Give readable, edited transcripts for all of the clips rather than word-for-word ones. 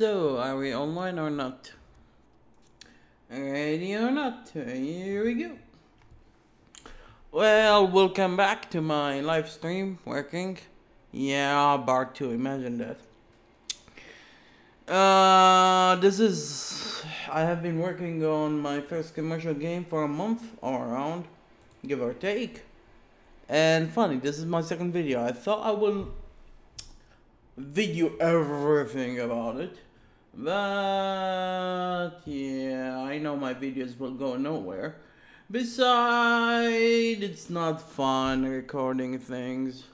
So, are we online or not? Ready or not? Here we go. Well, welcome back to my live stream. Working? Yeah, Part 2, imagine that. This is... I have been working on my first commercial game for a month or around, give or take. And funny, this is my second video. I thought I will video everything about it. But yeah, I know my videos will go nowhere. Besides, it's not fun recording things.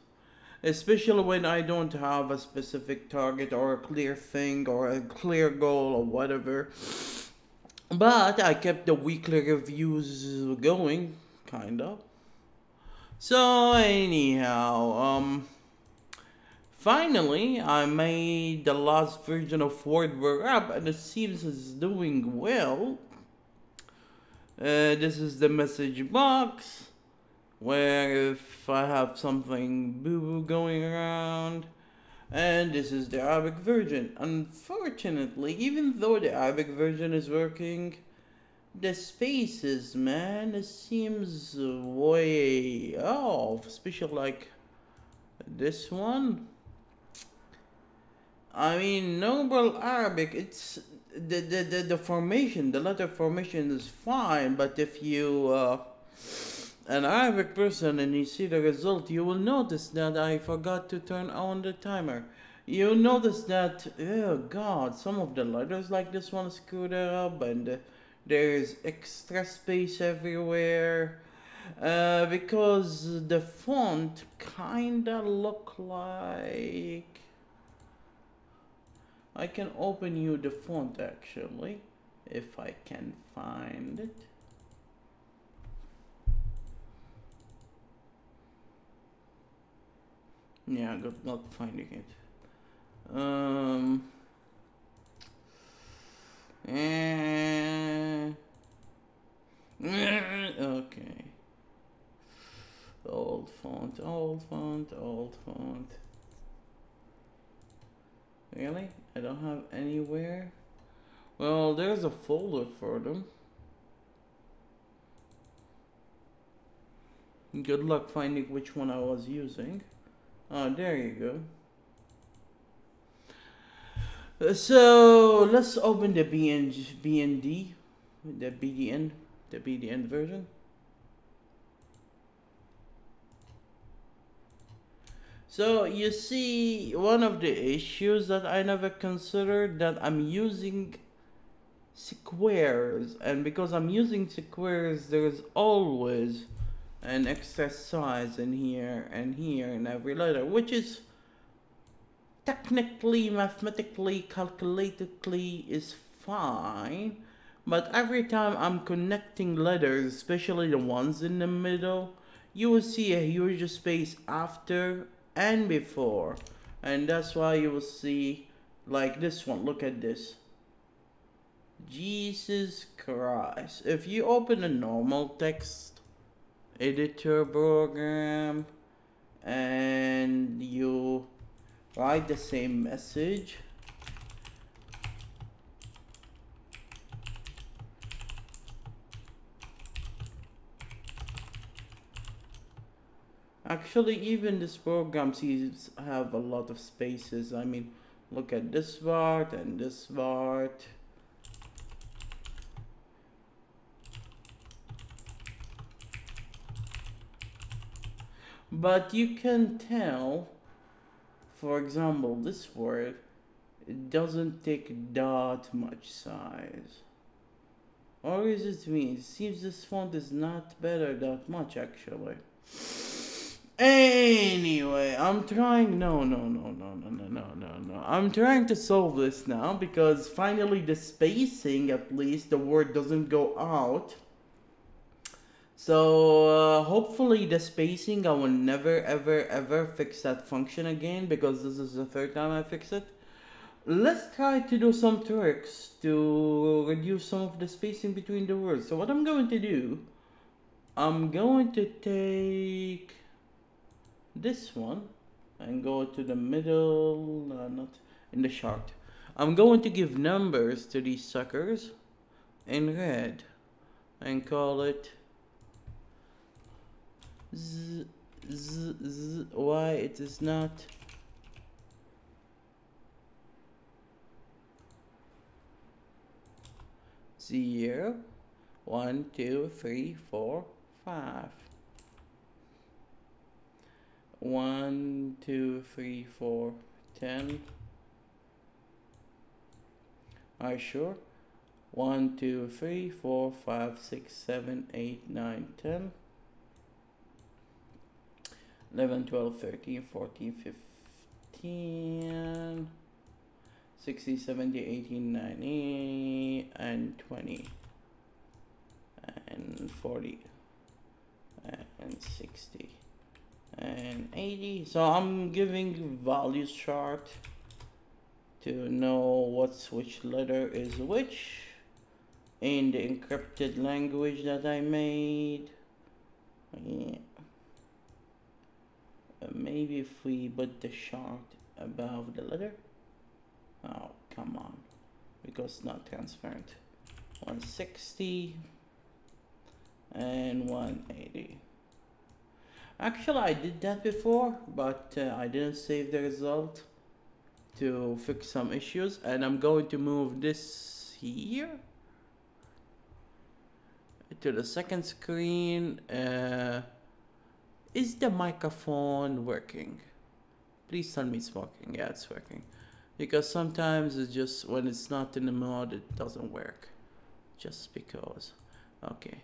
Especially when I don't have a specific target or a clear thing or a clear goal or whatever. But I kept the weekly reviews going, kind of. So anyhow, finally, I made the last version of Wordware app and it seems it's doing well. This is the message box where if I have something boo-boo going around, and this is the Arabic version. Unfortunately, even though the Arabic version is working, the spaces, man, it seems way off, especially like this one. I mean, Noble Arabic, it's the formation, the letter formation is fine, but if you an Arabic person and you see the result, you will notice that I forgot to turn on the timer. You'll notice that, oh god, some of the letters like this one screwed up and there's extra space everywhere. Because the font kinda look like... I can open you the font actually, if I can find it. Yeah, good not finding it. Okay. Old font, old font, old font. Really? I don't have anywhere? Well, there's a folder for them. Good luck finding which one I was using. Oh, there you go. So let's open the BND, the BDN version. So you see, one of the issues that I never considered, that I'm using squares, and because I'm using squares, there's always an extra size in here and here in every letter, which is technically, mathematically, calculatedly is fine, but every time I'm connecting letters, especially the ones in the middle, you will see a huge space after and before, and that's why you will see like this one. Look at this. Jesus Christ. If you open a normal text editor program and you write the same message, actually even this program seems have a lot of spaces. I mean, look at this part and this part. But you can tell, for example, this word, it doesn't take that much size. Or is it me? It seems this font is not better that much actually. Anyway, I'm trying, no. I'm trying to solve this now because finally the spacing, at least the word doesn't go out. So hopefully the spacing, I will never ever fix that function again because this is the third time I fix it. Let's try to do some tricks to reduce some of the spacing between the words. So what I'm going to do, I'm going to take this one and go to the middle, not in the chart. I'm going to give numbers to these suckers in red and call it z, z, z. Why it is not zero, 1, 2, 3, 4, 5. 1, 2, 3, 4, 10. Are you sure? 1, 2, 3, 4, 5, 6, 7, 8, 9, 10. 11, 12, 13, 14, 15, 16, 17, 18, 19, and 20, and 40, and 60, and 80. So I'm giving values chart to know what's which letter is which in the encrypted language that I made. Yeah. Maybe if we put the chart above the letter. Oh, come on, because it's not transparent. 160 and 180. Actually, I did that before, but I didn't save the result to fix some issues, and I'm going to move this here to the second screen. Is the microphone working? Please tell me it's working. Yeah, it's working. Because sometimes it's just when it's not in the mode, it doesn't work. Just because. Okay.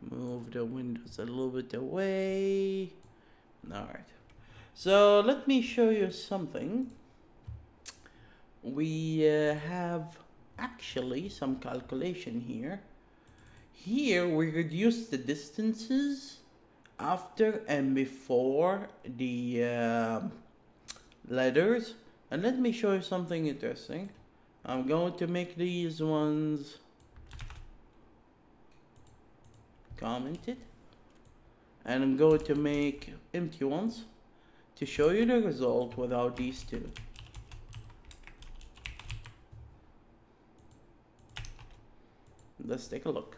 Move the windows a little bit away. Alright. So let me show you something. We have actually some calculation here. Here we reduce the distances after and before the letters. And let me show you something interesting. I'm going to make these ones commented, and I'm going to make empty ones to show you the result without these two. Let's take a look.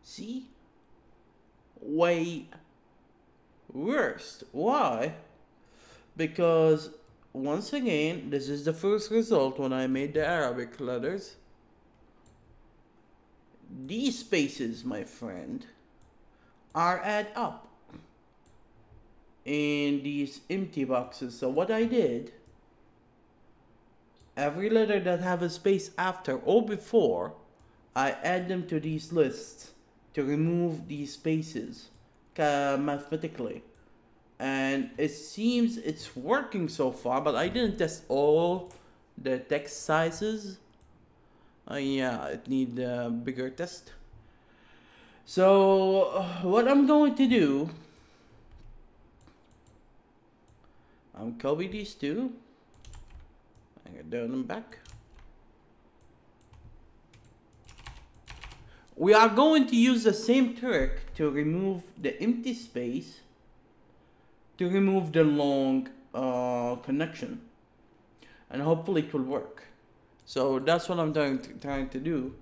See? Way worst. Why? Because once again, this is the first result when I made the Arabic letters. These spaces, my friend, are add up in these empty boxes. So what I did, every letter that have a space after or before, I add them to these lists to remove these spaces mathematically. And it seems it's working so far, but I didn't test all the text sizes. Yeah, it needs a bigger test. So what I'm going to do, I'm copy these two, I'm gonna turn them back. We are going to use the same trick to remove the empty space, to remove the long connection, and hopefully it will work. So that's what I'm trying to do.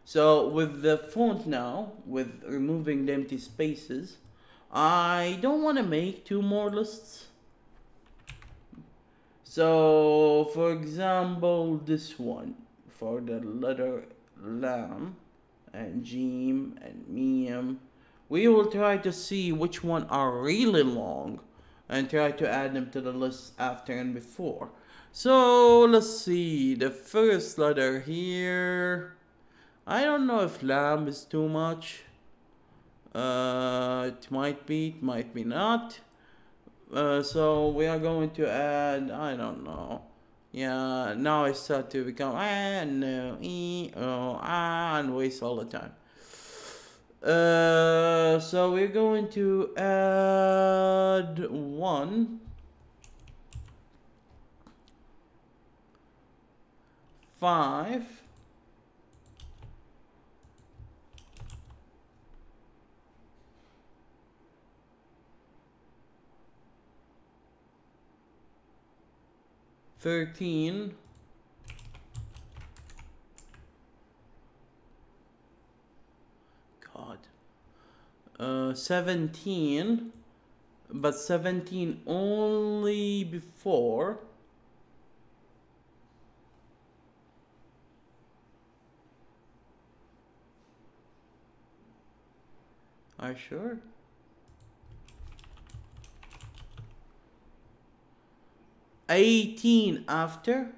So with the font now, with removing the empty spaces, I don't want to make two more lists. So for example, this one for the letter lam and jim and mim, we will try to see which one are really long and try to add them to the list after and before. So let's see, the first letter here, I don't know if lam is too much. It might be, it might be not. So we are going to add, I don't know. Yeah, now I start to become no, and waste all the time. So we're going to add 1, 5, 13. God. 17. But 17 only before. Are you sure? 18 after.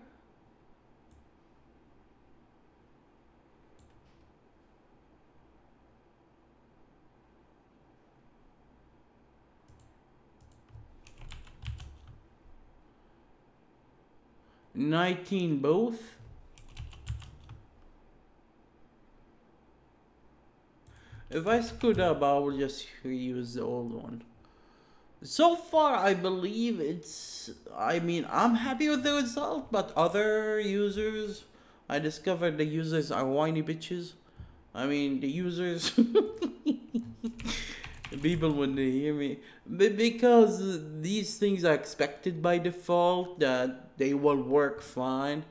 $19 both. If I screwed up, I will just reuse the old one. So far, I believe it's... I mean, I'm happy with the result, but other users... I discovered the users are whiny bitches. I mean, the users... People when they hear me... Because these things are expected by default, that they will work fine.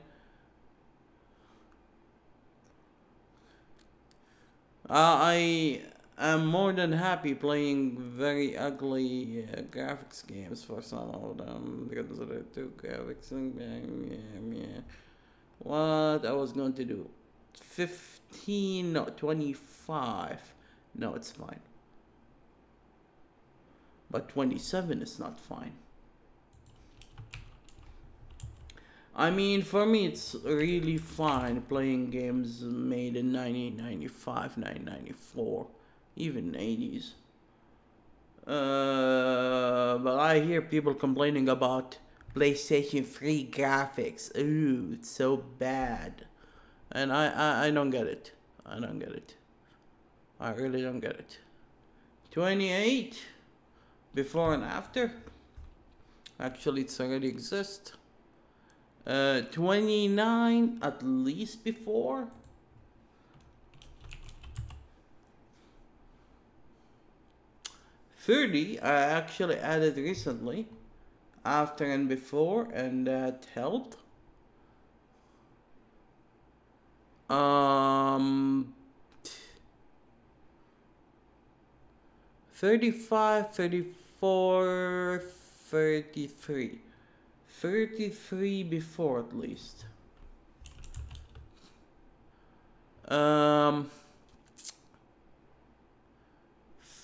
I am more than happy playing very ugly graphics games for some of them because of the two graphics. Yeah. What I was going to do? 15, no, 25. No, it's fine. But 27 is not fine. I mean, for me, it's really fine playing games made in 1995, 1994, even 80s. But I hear people complaining about PlayStation 3 graphics. Ooh, it's so bad. And I don't get it. I don't get it. I really don't get it. 28 before and after. Actually, it's already exists. 29 at least before. $30 I actually added recently, after and before, and that helped. 35, 34, 33. 33 before at least.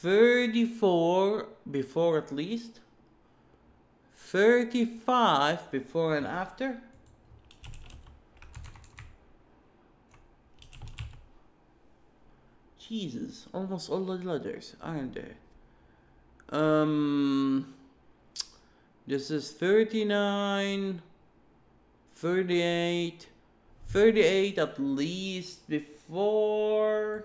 34 before at least. 35 before and after. Jesus, almost all the letters, aren't they? This is 39, 38, 38 at least before.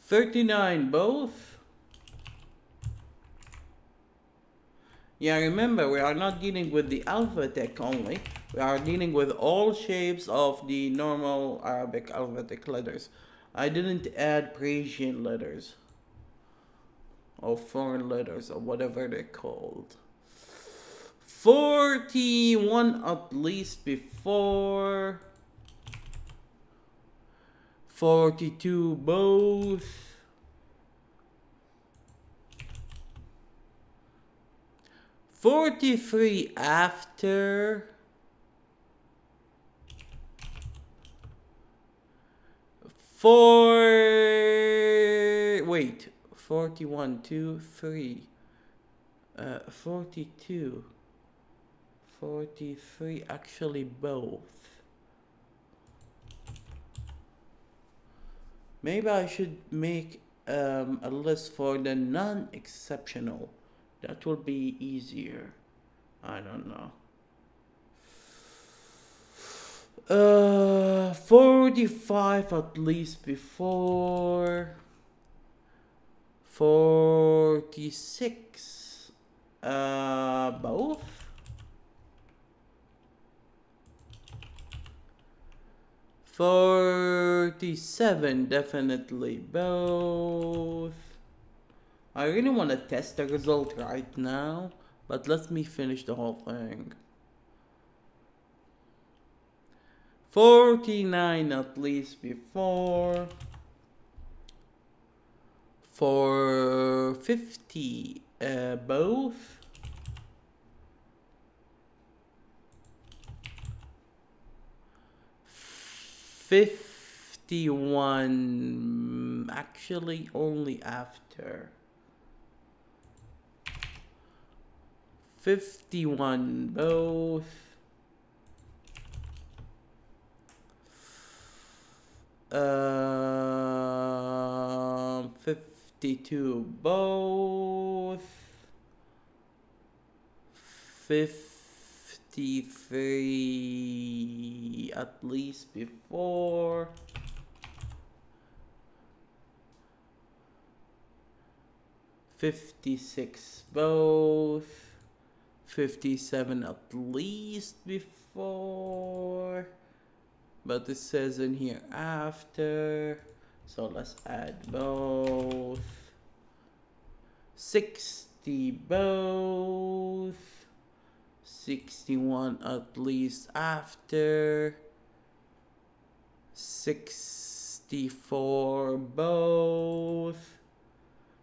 39 both. Yeah, remember, we are not dealing with the alphabet only. We are dealing with all shapes of the normal Arabic alphabetic letters. I didn't add Persian letters. Or foreign letters, or whatever they're called. 41 at least before. 42 both. 43 after. 41, 2, 3. 42. 43 actually both. Maybe I should make a list for the non-exceptional. That will be easier. I don't know. 45 at least before. 46 both. 47 definitely both. I really want to test the result right now, but let me finish the whole thing. 49 at least before. For 50 both. 51 actually only after. 51 both. 52 both. 53 at least before. 56 both. 57 at least before, but it says in here after, so let's add both. 60 both. 61 at least after. 64 both.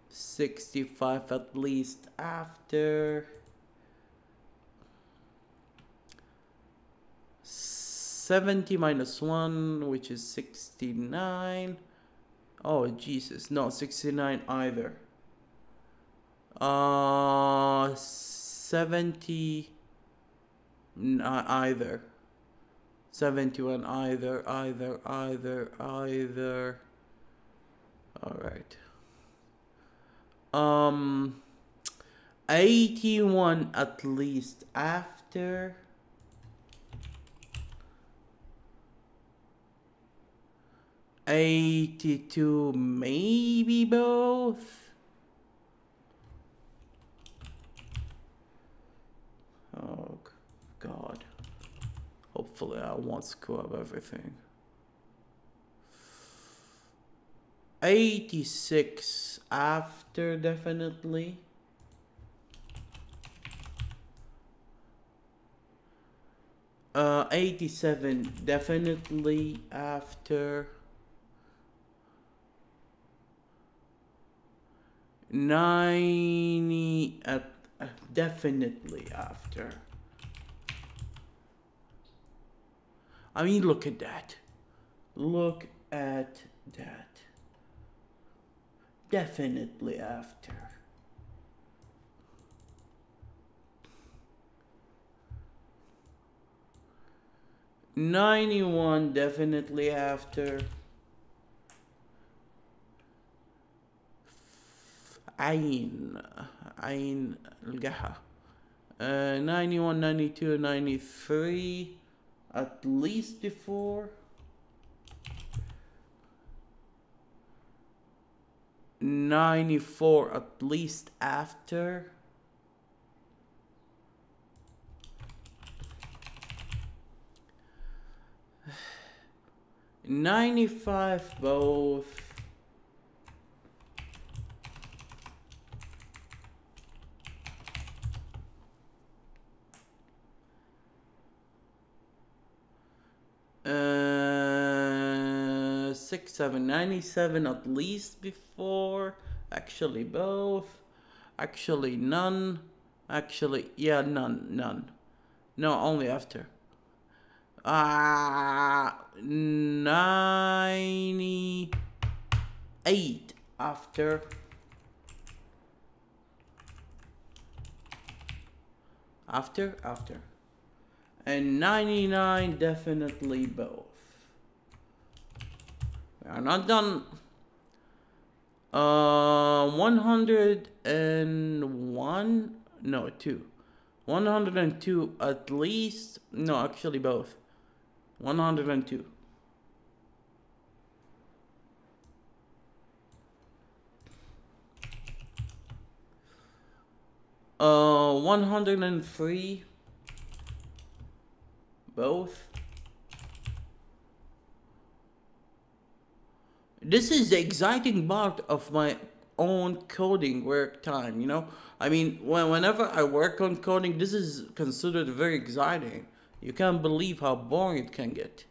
65 at least after. 70 minus 1, which is 69. Oh, Jesus. No, 69 either. 70 either. 71 either. All right. 81 at least after. 82 maybe both. Oh God. Hopefully I won't screw up everything. 86 after definitely. 87 definitely after. 90 at definitely after. I mean, look at that. Look at that. Definitely after. $91 definitely after. عين القحة. 91, 92, 93 at least before. 94 at least after. 95 both. 6, 7, 97 at least before. Actually both. Actually none. Actually, yeah, none. No, only after. 98 after. After. And 99 definitely both. We are not done. 101, no, 2. 102 at least, no, actually both. 102. 103 both. This is the exciting part of my own coding work time, you know? I mean, whenever I work on coding, this is considered very exciting. You can't believe how boring it can get.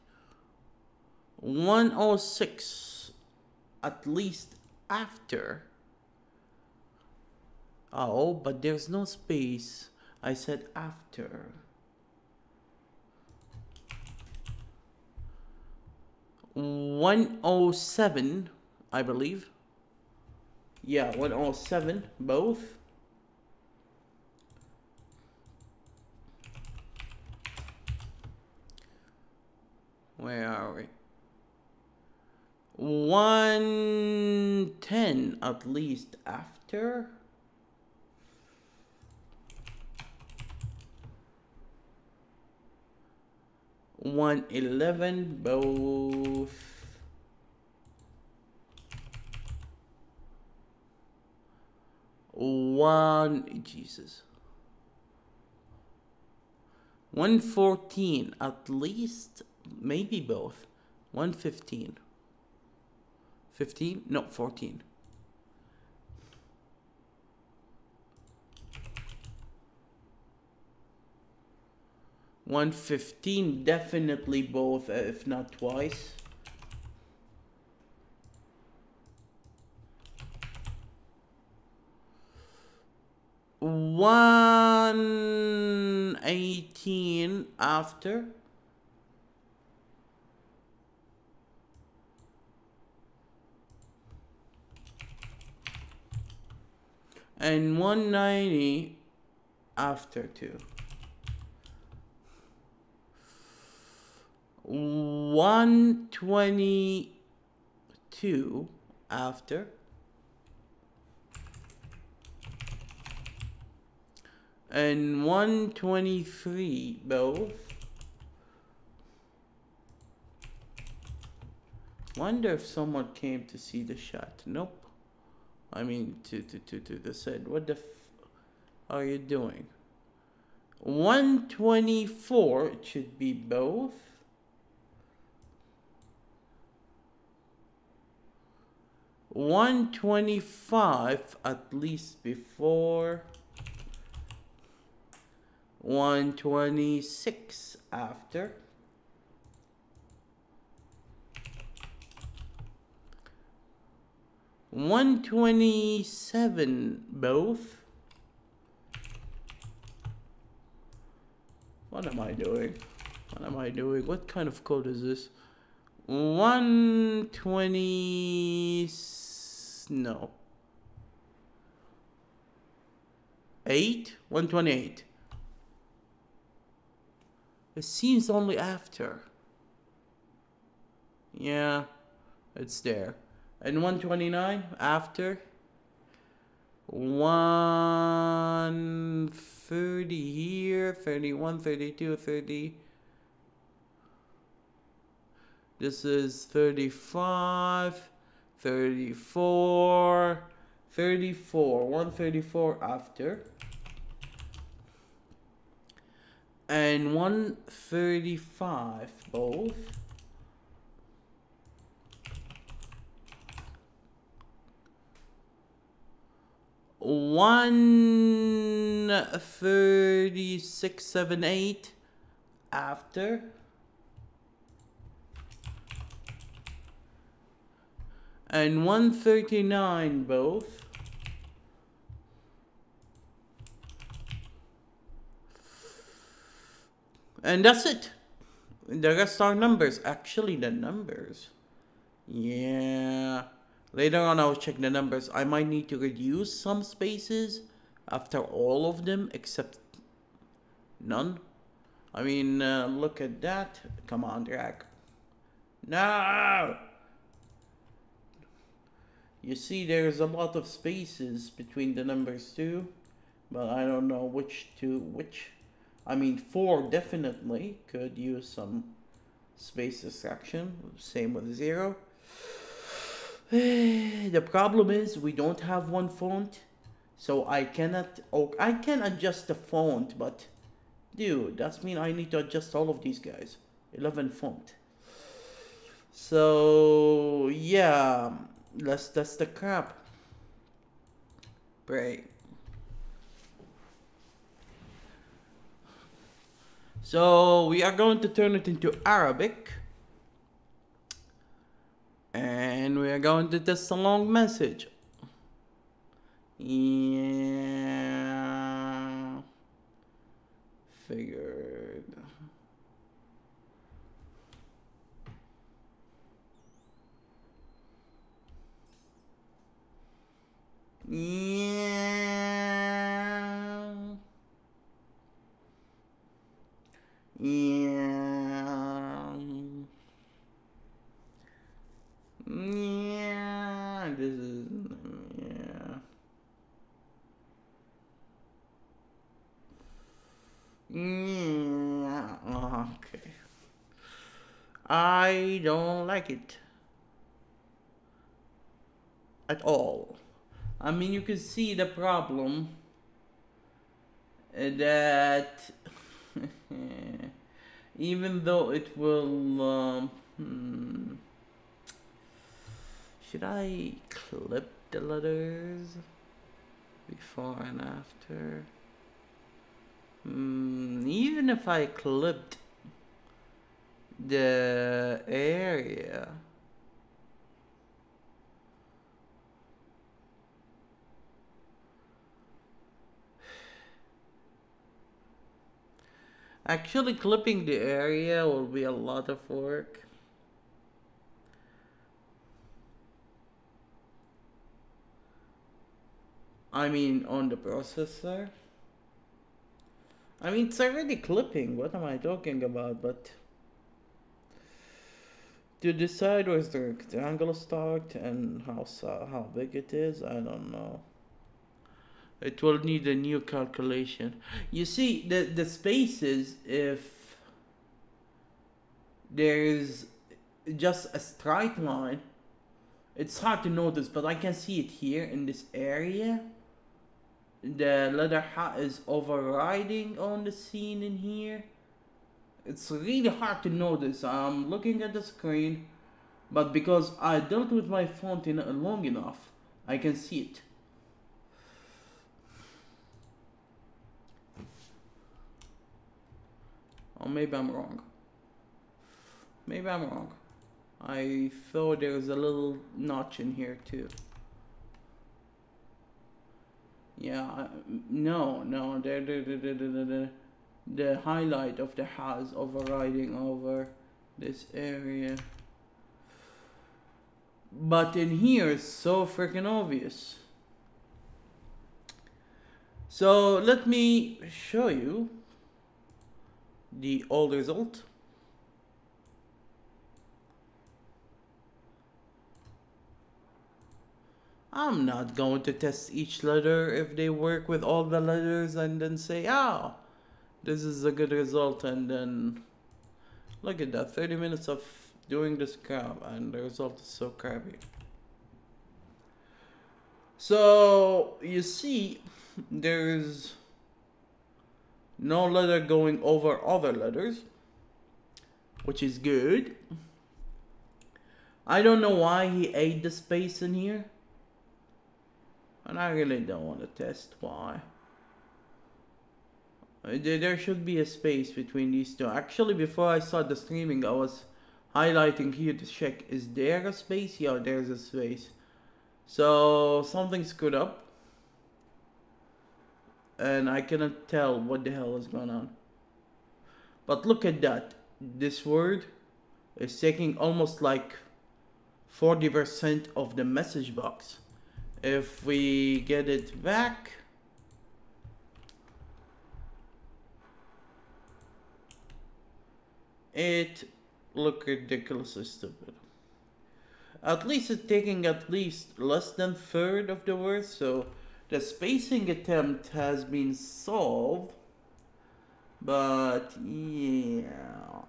106, at least after. Oh, but there's no space. I said after. 107, I believe. Yeah, 107, both. Where are we? 110, at least after. 111, both. 114, at least, maybe both. 115. 15? No, 14. 115, definitely both, if not twice. 118 after. And 190 after too. 122 after. And 123 both. Wonder if someone came to see the shot. Nope. I mean to the set. What the f are you doing? 124, it should be both. 125 at least before. 126 after. 127 both. What am I doing? What am I doing? What kind of code is this? 120, no. 128. It seems only after. Yeah, it's there. And 129 after. 130 here, 31, 32, 30. This is 35, 34, 34, 134 after. And 135 both. One 36, 7, 8 after. And 139 both. And that's it. The rest are numbers. Actually, the numbers. Yeah. Later on, I'll check the numbers. I might need to reduce some spaces after all of them, except none. I mean, look at that. Come on, drag. No! You see, there's a lot of spaces between the numbers too, but I don't know which to which. I mean, 4 definitely could use some space distraction. Same with 0. The problem is we don't have one font, so I cannot. Oh, I can adjust the font, but dude, that's mean I need to adjust all of these guys. 11 font. So yeah, that's the crap. Pray. So we are going to turn it into Arabic. And we are going to test a long message. Yeah. Figured. Yeah. Yeah. Yeah. This is yeah. Yeah. Okay. I don't like it at all. I mean, you can see the problem that even though it will, should I clip the letters before and after? Even if I clipped the area, actually clipping the area will be a lot of work. I mean, on the processor. I mean, it's already clipping. What am I talking about? But to decide where's the rectangle start and how big it is, I don't know. It will need a new calculation. You see, the spaces, if there's just a straight line, it's hard to notice, but I can see it here in this area. The letter H is overriding on the scene in here. It's really hard to notice. I'm looking at the screen, but because I dealt with my font in long enough, I can see it. Or maybe I'm wrong. Maybe I'm wrong. I thought there was a little notch in here too. Yeah, no, the highlight of the has overriding over this area. But in here, it's so freaking obvious. So let me show you the old result. I'm not going to test each letter if they work with all the letters and then say, oh, this is a good result, and then look at that, 30 minutes of doing this crap and the result is so crappy. So you see, there's no letter going over other letters, which is good. I don't know why he ate the space in here, and I really don't want to test why. There should be a space between these two. Actually, before I start the streaming, I was highlighting here to check, is there a space? Yeah, there's a space. So something screwed up, and I cannot tell what the hell is going on. But look at that. This word is taking almost like 40% of the message box. If we get it back, it look ridiculously stupid. At least it's taking at least less than third of the words, so the spacing attempt has been solved. But yeah,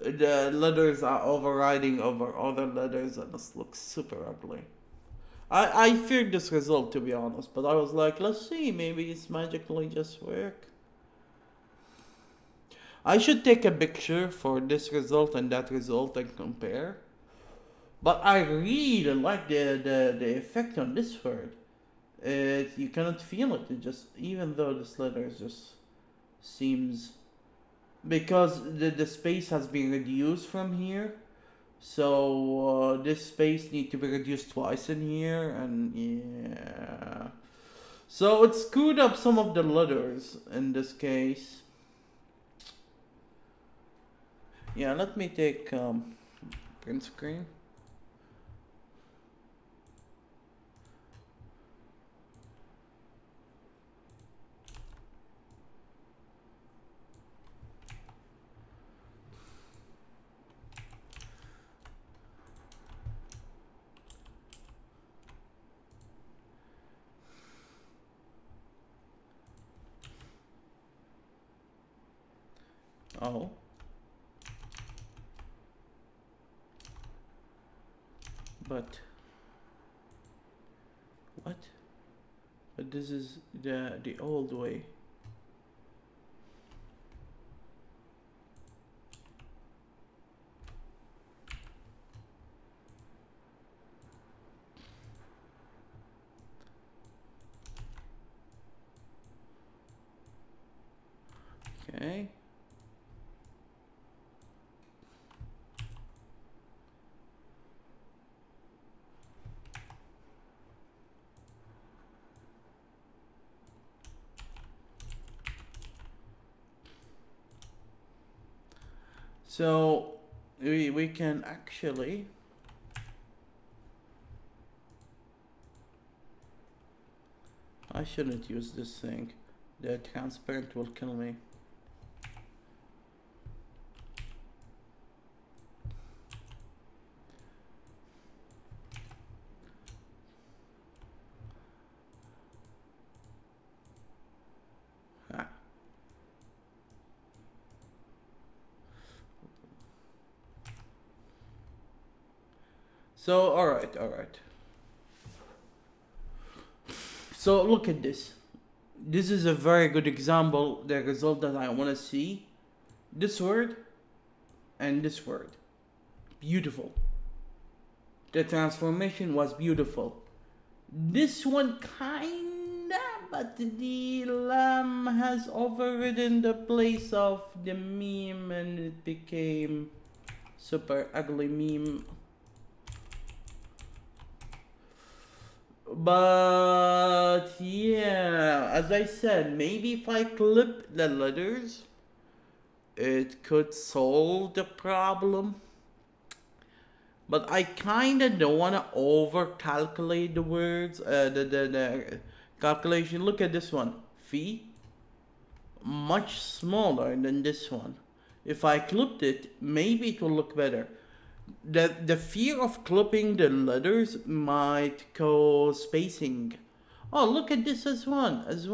the letters are overriding over other letters and this looks super ugly. I feared this result, to be honest, but I was like, let's see, maybe it's magically just work. I should take a picture for this result and that result and compare. But I really like the effect on this word. you cannot feel it. It just, even though this letter just seems, because the space has been reduced from here, so this space need to be reduced twice in here, and yeah, so it screwed up some of the letters in this case. Yeah, let me take print screen. Oh. But what? But this is the old way. Okay. So we can actually I shouldn't use this thing. The transparent will kill me. Ah. So alright. So look at this. This is a very good example, the result that I want to see. This word and this word. Beautiful. The transformation was beautiful. This one kinda, but the lamb has overridden the place of the meme and it became super ugly meme. But yeah, as I said, maybe if I clip the letters, it could solve the problem. But I kinda don't wanna over calculate the words, the calculation. Look at this one, fee, much smaller than this one. If I clipped it, maybe it will look better. The fear of clipping the letters might cause spacing. Oh, look at this as well. This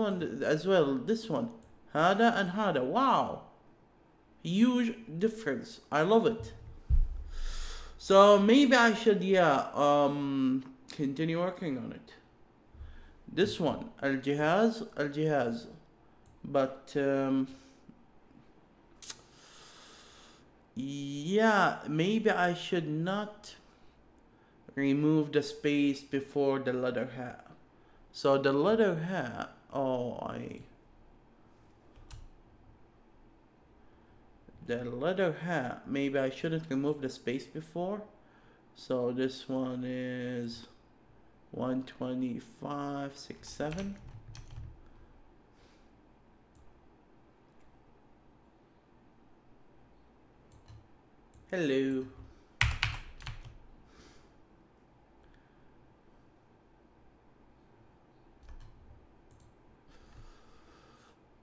one, Hada and Hada. Wow, huge difference. I love it. So maybe I should, continue working on it. This one, Al-Jihaz, but yeah, maybe I should not remove the space before the letter Ha. So the letter Ha, the letter Ha, maybe I shouldn't remove the space before. So this one is 125.67. Hello.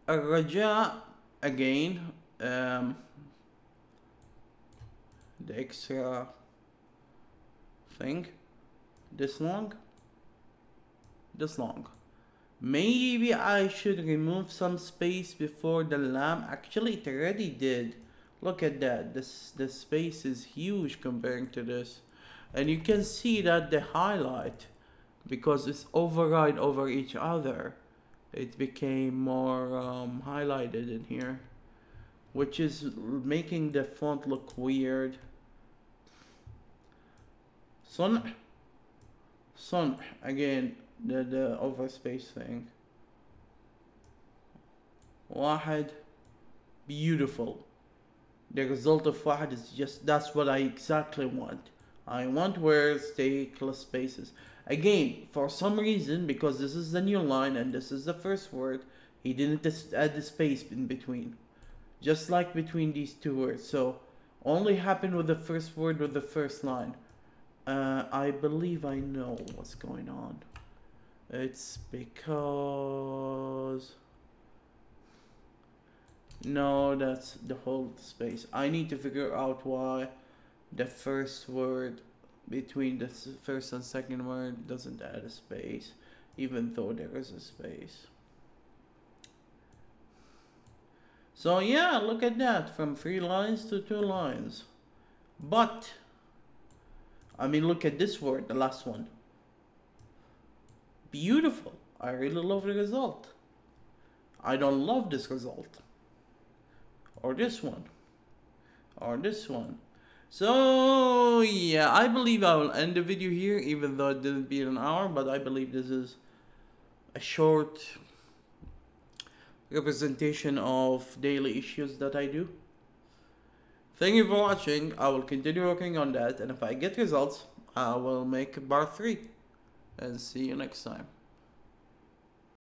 Raja again, the extra thing, this long. Maybe I should remove some space before the lamb. Actually, it already did. Look at that. The space is huge comparing to this, and you can see that the highlight, because it's override over each other, it became more highlighted in here, which is making the font look weird. Sun again, the overspace thing. واحد. Beautiful. The result of واحد is just, that's what I exactly want. I want words take less spaces. Again, for some reason, because this is the new line and this is the first word, he didn't add the space in between. Just like between these two words. So, only happened with the first word with the first line. I believe I know what's going on. It's because... No, that's the whole space. I need to figure out why the first word between the first and second word doesn't add a space, even though there is a space. So yeah, look at that, from 3 lines to 2 lines. But, I mean, look at this word, the last one. Beautiful. I really love the result. I don't love this result. Or this one. Or this one. So, yeah, I believe I will end the video here, even though it didn't be an hour, but I believe this is a short representation of daily issues that I do. Thank you for watching. I will continue working on that, and if I get results, I will make part 3. And see you next time.